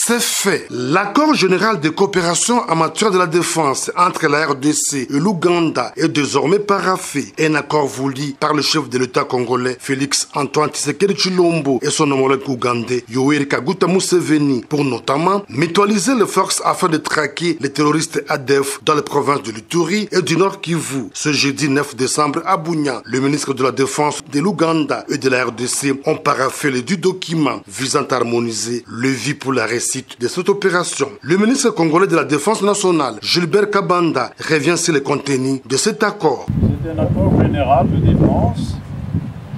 C'est fait. L'accord général de coopération en matière de la défense entre la RDC et l'Ouganda est désormais paraphé. Un accord voulu par le chef de l'État congolais Félix Antoine Tshisekedi Tshilombo et son homologue ougandais Yoweri Kaguta Museveni pour notamment mutualiser les forces afin de traquer les terroristes ADF dans les provinces de l'Ituri et du Nord Kivu. Ce jeudi 9 décembre à Bunia, le ministre de la Défense de l'Ouganda et de la RDC ont paraphé les deux documents visant à harmoniser le vie pour la réussite de cette opération. Le ministre congolais de la Défense nationale, Gilbert Kabanda, revient sur le contenu de cet accord. C'est un accord général de défense,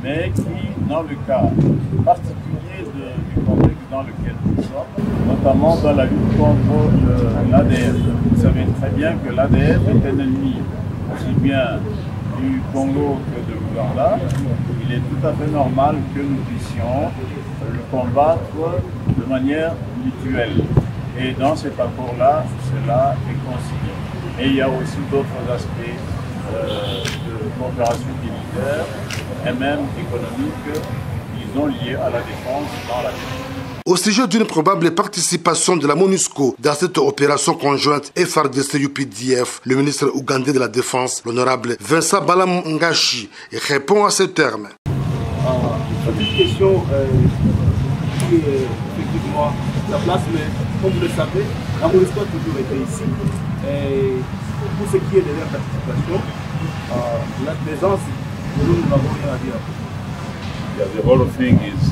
mais qui, dans le cas particulier du contexte dans lequel nous sommes, notamment dans la lutte contre l'ADF. Vous savez très bien que l'ADF est un ennemi aussi bien du Congo que de l'Ouganda. Il est tout à fait normal que nous puissions le combattre de manière mutuelle. Et dans cet accord-là, cela est consigné. Et il y a aussi d'autres aspects de coopération militaire et même économique qui sont liés à la défense dans la ville. Au sujet d'une probable participation de la MONUSCO dans cette opération conjointe FARDC-UPDF, le ministre ougandais de la Défense, l'honorable Vincent Balamngashi, répond à ce terme. Petite question qui est effectivement sa place, mais comme vous le savez, la MONUSCO a toujours été ici. Et pour ce qui est de leur participation, la présence, nous n'avons rien à dire. Yeah, the whole thing is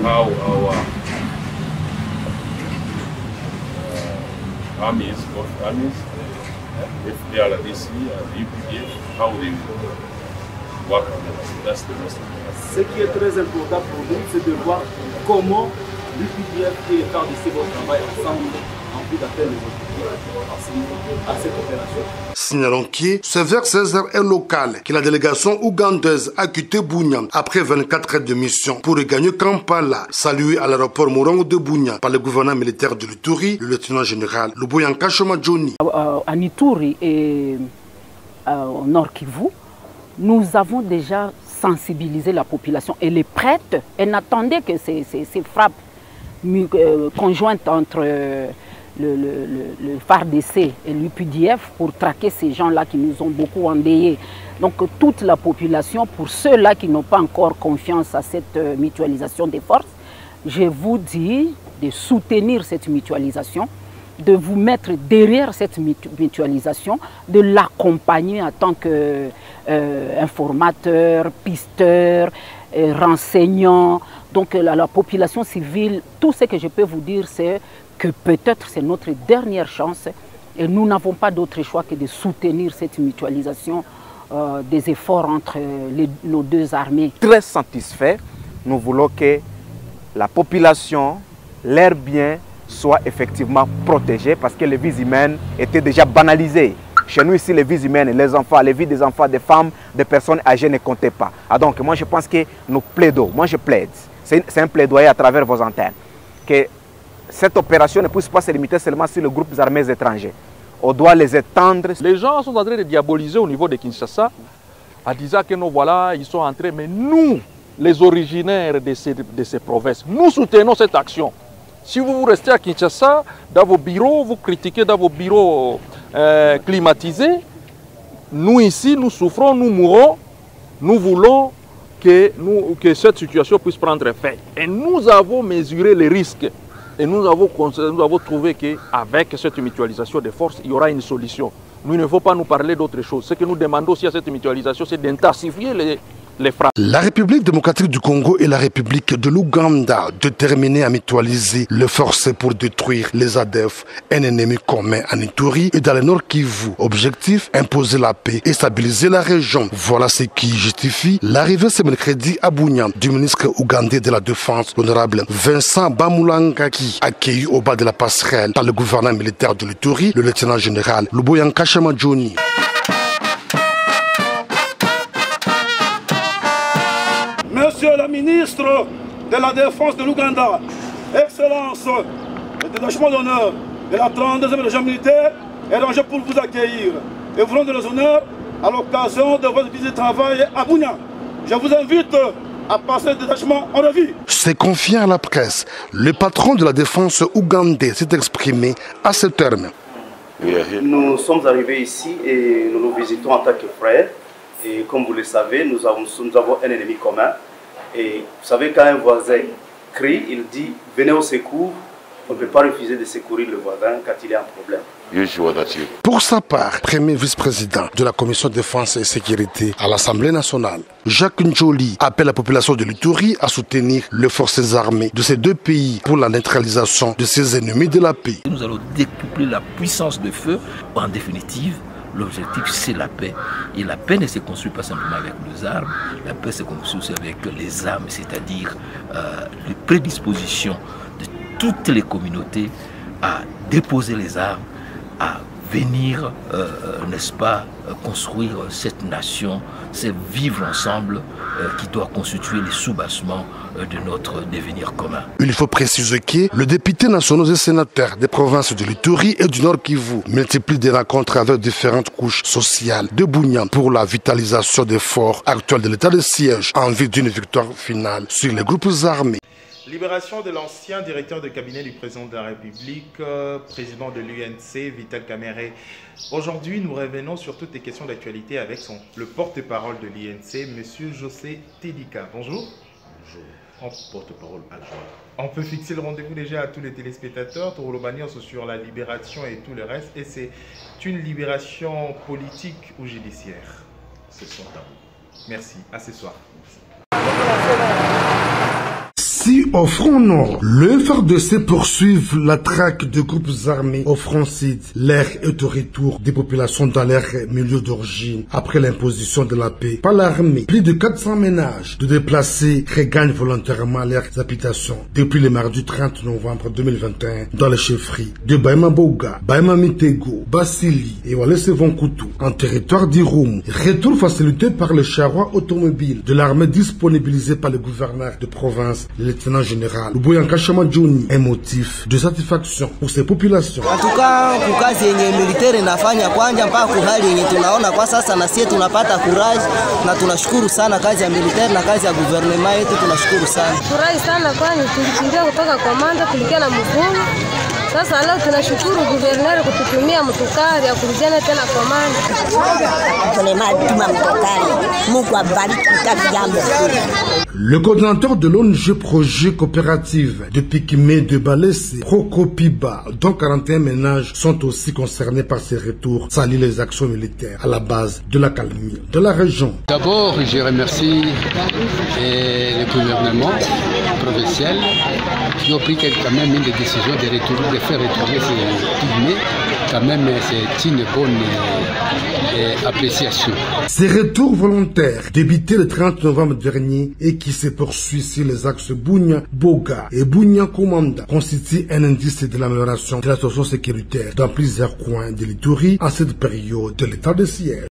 how our armies, both armies, FDLRDC and UPDF, how they work together. That's the most important. Ce qui est très important pour nous, c'est de voir comment l'UPDF et FARDC vont travailler ensemble en vue d'atteindre les objectifs à cette opération. Signalons que ce vers 16h est local, que la délégation ougandaise a quitté Bunia après 24 heures de mission pour regagner Kampala, salué à l'aéroport Morongo de Bunia par le gouverneur militaire de l'Ituri, le lieutenant général Luboyanka Shomajoni. En Ituri et au Nord Kivu, nous avons déjà sensibilisé la population. Elle est prête, elle n'attendait que ces frappes conjointes entre le FARDC et l'UPDF pour traquer ces gens-là qui nous ont beaucoup endeuillés. Donc toute la population, pour ceux-là qui n'ont pas encore confiance à cette mutualisation des forces, je vous dis de soutenir cette mutualisation, de vous mettre derrière cette mutualisation, de l'accompagner en tant qu'informateur, pisteur, renseignant. Donc la population civile, tout ce que je peux vous dire, c'est que peut-être c'est notre dernière chance et nous n'avons pas d'autre choix que de soutenir cette mutualisation des efforts entre nos deux armées. Très satisfait, nous voulons que la population, leurs biens soient effectivement protégés parce que les vies humaines étaient déjà banalisées. Chez nous ici, les vies humaines, les enfants, les vies des enfants, des femmes, des personnes âgées ne comptaient pas. Donc moi je pense que nous plaidons, moi je plaide, c'est un plaidoyer à travers vos antennes, que cette opération ne puisse pas se limiter seulement sur les groupes armés étrangers. On doit les étendre. Les gens sont en train de diaboliser au niveau de Kinshasa en disant que nous voilà, ils sont entrés. Mais nous, les originaires de ces provinces, nous soutenons cette action. Si vous restez à Kinshasa, dans vos bureaux, vous critiquez dans vos bureaux climatisés, nous ici, nous souffrons, nous mourons, nous voulons que cette situation puisse prendre fin. Et nous avons mesuré les risques. Et nous avons trouvé qu'avec cette mutualisation des forces, il y aura une solution. Nous ne faut pas nous parler d'autre chose. Ce que nous demandons aussi à cette mutualisation, c'est d'intensifier les frappes. La République démocratique du Congo et la République de l'Ouganda déterminées à mutualiser les forces pour détruire les ADF, un ennemi commun en Ituri et dans le Nord Kivu. Objectif, imposer la paix et stabiliser la région. Voilà ce qui justifie l'arrivée ce mercredi à Bunia du ministre ougandais de la Défense, l'honorable Vincent Bamulangaki, accueilli au bas de la passerelle par le gouverneur militaire de l'Ituri, le lieutenant général Luboyanka Shomajoni. Monsieur le ministre de la Défense de l'Ouganda, Excellence, le détachement d'honneur de la 32e région militaire est rangé pour vous accueillir et vous rendre les honneurs à l'occasion de votre visite de travail à Bunia. Je vous invite à passer le détachement en revue. Se confiant à la presse, le patron de la défense ougandais s'est exprimé à ce terme. Nous sommes arrivés ici et nous nous visitons en tant que frères. Et comme vous le savez, nous avons un ennemi commun. Et vous savez, quand un voisin crie, il dit « Venez au secours », on ne peut pas refuser de secourir le voisin quand il y a un problème. Pour sa part, premier vice-président de la Commission défense et sécurité à l'Assemblée nationale, Jacques Njoli appelle la population de l'Ituri à soutenir les forces armées de ces deux pays pour la neutralisation de ces ennemis de la paix. Nous allons découpler la puissance de feu. En définitive, l'objectif c'est la paix. Et la paix ne se construit pas simplement avec les armes, la paix se construit aussi avec les âmes, c'est-à-dire les prédispositions de toutes les communautés à déposer les armes, à venir, n'est-ce pas, construire cette nation, c'est vivre ensemble qui doit constituer les sous-bassements de notre devenir commun. Il faut préciser que le député national et sénateur des provinces de l'Ituri et du Nord Kivu multiplie des rencontres avec différentes couches sociales de Bunia pour la vitalisation des forts actuels de l'état de siège en vue d'une victoire finale sur les groupes armés. Libération de l'ancien directeur de cabinet du président de la République, président de l'UNC, Vital Kamerhe. Aujourd'hui, nous revenons sur toutes les questions d'actualité avec le porte-parole de l'UNC, M. José Tedika. Bonjour. Bonjour. En porte-parole adjoint. On peut fixer le rendez-vous déjà à tous les téléspectateurs, sur la libération et tout le reste. Et c'est une libération politique ou judiciaire? Ce soir. Merci. À ce soir. Si au front nord, le FARDC poursuivent la traque de groupes armés au front sud, l'air est au retour des populations dans leur milieu d'origine après l'imposition de la paix par l'armée. Plus de 400 ménages de déplacés regagnent volontairement leurs habitations depuis le mardi 30 novembre 2021 dans les chefferies de Baima Boga, Baima Mitego, Basili et Walese Vonkoutou en territoire d'Irum. Retour facilité par les charrois automobiles de l'armée disponibilisée par le gouverneur de province, le lieutenant général Luboyanka Shamadjouni, un motif de satisfaction pour ces populations. En tout cas, kwa kazi yenye militaire inafanya kwanja mpaka kuhali yenye tunaona kwa sasa, na sisi tunapata courage na tunashukuru sana kazi ya militaire na kazi ya gouvernement yetu, tunashukuru sana. Furahi sana kwani tulikimbia kutoka komanda, tulikia na mfungo. Sasa leo tunashukuru gouverneur kututumia mtukari ya kurudiana tena komanda. Tunema mtukari. Mungu abariki kazi jambo. Le coordinateur de l'ONG Projet Coopérative de Pikimé de Balese, Prokopiba, dont 41 ménages sont aussi concernés par ces retours, salue les actions militaires à la base de la calmie de la région. D'abord, je remercie le gouvernement provincial qui a pris quand même une décision de faire retourner ces Pikimé. Quand même, c'est une bonne appréciation. Ces retours volontaires débutés le 30 novembre dernier et qui se poursuit sur les axes Bunia, Boga et Bunia Komanda constituent un indice de l'amélioration de la situation sécuritaire dans plusieurs coins de l'Ituri en cette période de l'état de siège.